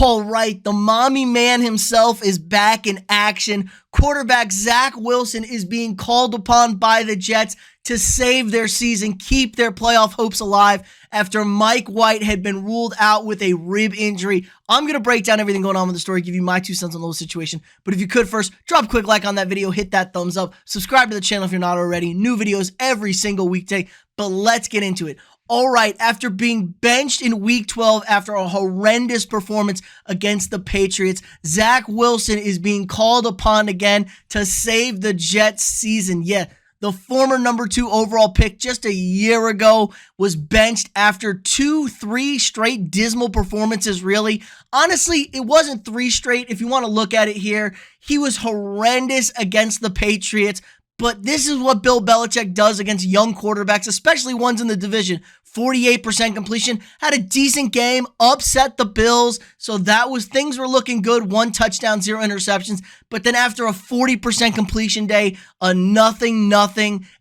All right, the mommy man himself is back in action. Quarterback Zach Wilson is being called upon by the Jets to save their season, keep their playoff hopes alive after Mike White had been ruled out with a rib injury. I'm going to break down everything going on with the story, give you my 2 cents on the whole situation. But if you could first, drop a quick like on that video, hit that thumbs up, subscribe to the channel if you're not already. New videos every single weekday, but let's get into it. All right, after being benched in Week 12 after a horrendous performance against the Patriots, Zach Wilson is being called upon again to save the Jets season. Yeah, the former number 2 overall pick just a year ago was benched after 3 straight dismal performances, really. Honestly, it wasn't 3 straight. If you want to look at it here, he was horrendous against the Patriots. But this is what Bill Belichick does against young quarterbacks, especially ones in the division. 48% completion, had a decent game, upset the Bills. So things were looking good. 1 touchdown, 0 interceptions. But then after a 40% completion day, a nothing,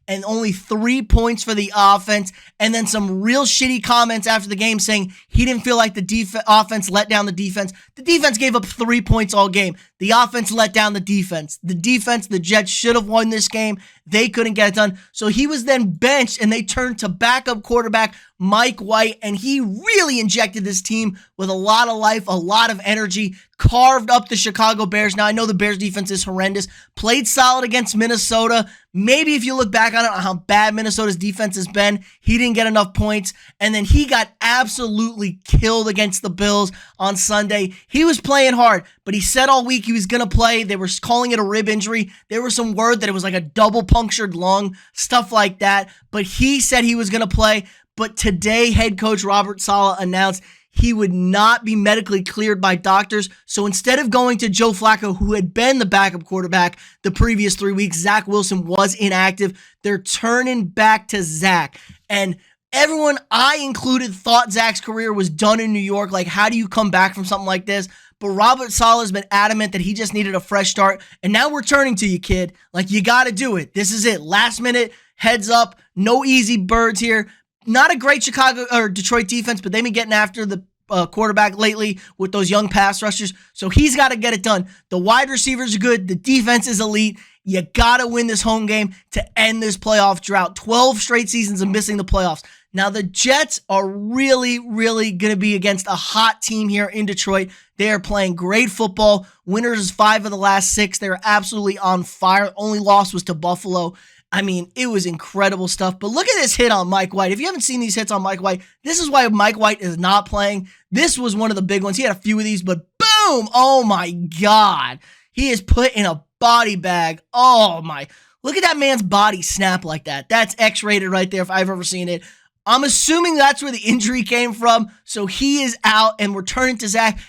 and only 3 points for the offense. And then some real shitty comments after the game saying he didn't feel like the offense let down the defense. The defense gave up 3 points all game. The offense let down the defense. The Jets should have won this game. They couldn't get it done. So he was then benched and they turned to backup quarterback Mike White, and he really injected this team with a lot of life, a lot of energy, carved up the Chicago Bears. Now, I know the Bears defense is horrendous, played solid against Minnesota. Maybe if you look back on it, on how bad Minnesota's defense has been, he didn't get enough points, and then he got absolutely killed against the Bills on Sunday. He was playing hard, but he said all week he was going to play. They were calling it a rib injury. There was some word that it was like a double punctured lung, stuff like that, but he said he was going to play. But today, head coach Robert Saleh announced he would not be medically cleared by doctors. So instead of going to Joe Flacco, who had been the backup quarterback the previous 3 weeks, Zach Wilson was inactive. They're turning back to Zach. And everyone, I included, thought Zach's career was done in New York. Like, how do you come back from something like this? But Robert Saleh has been adamant that he just needed a fresh start. And now we're turning to you, kid. Like, you got to do it. This is it. Last minute, heads up. No easy birds here. Not a great Chicago or Detroit defense, but they've been getting after the quarterback lately with those young pass rushers. So he's got to get it done. The wide receivers are good. The defense is elite. You got to win this home game to end this playoff drought. 12 straight seasons of missing the playoffs. Now, the Jets are really going to be against a hot team here in Detroit. They are playing great football. Winners 5 of the last 6. They're absolutely on fire. Only loss was to Buffalo. I mean, it was incredible stuff. But look at this hit on Mike White. If you haven't seen these hits on Mike White, this is why Mike White is not playing. This was one of the big ones. He had a few of these, but boom! Oh my God. He is put in a body bag. Oh my. Look at that man's body snap like that. That's X-rated right there if I've ever seen it. I'm assuming that's where the injury came from. So he is out, and we're turning to Zach.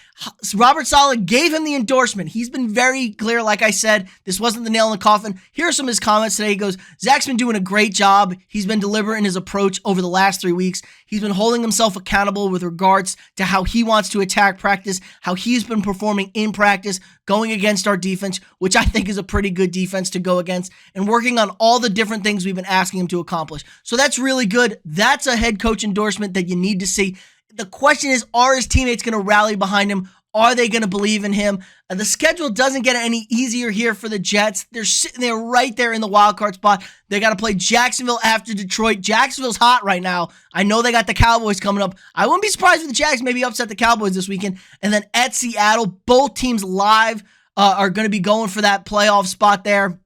Robert Saleh gave him the endorsement. He's been very clear. Like I said, this wasn't the nail in the coffin. Here are some of his comments today. He goes, Zach's been doing a great job. He's been deliberate in his approach over the last 3 weeks. He's been holding himself accountable with regards to how he wants to attack practice, how he's been performing in practice, going against our defense, which I think is a pretty good defense to go against, and working on all the different things we've been asking him to accomplish. So that's really good. That's a head coach endorsement that you need to see. The question is, are his teammates going to rally behind him? Are they going to believe in him? And the schedule doesn't get any easier here for the Jets. They're sitting there right there in the wild card spot. They got to play Jacksonville after Detroit. Jacksonville's hot right now. I know they got the Cowboys coming up. I wouldn't be surprised if the Jags maybe upset the Cowboys this weekend. And then at Seattle, both teams live are going to be going for that playoff spot there.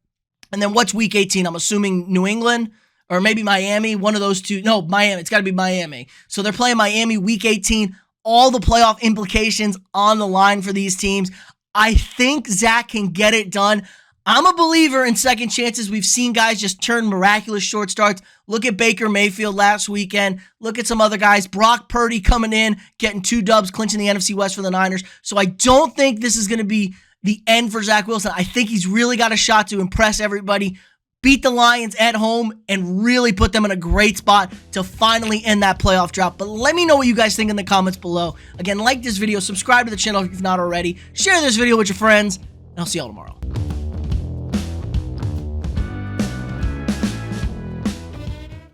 And then what's Week 18? I'm assuming New England or maybe Miami, one of those two. No, Miami. It's got to be Miami. So they're playing Miami Week 18. All the playoff implications on the line for these teams. I think Zach can get it done. I'm a believer in second chances. We've seen guys just turn miraculous short starts. Look at Baker Mayfield last weekend. Look at some other guys. Brock Purdy coming in, getting 2 dubs, clinching the NFC West for the Niners. So I don't think this is going to be the end for Zach Wilson. I think he's really got a shot to impress everybody, beat the Lions at home, and really put them in a great spot to finally end that playoff drought. But let me know what you guys think in the comments below. Again, like this video, subscribe to the channel if you've not already, share this video with your friends, and I'll see y'all tomorrow.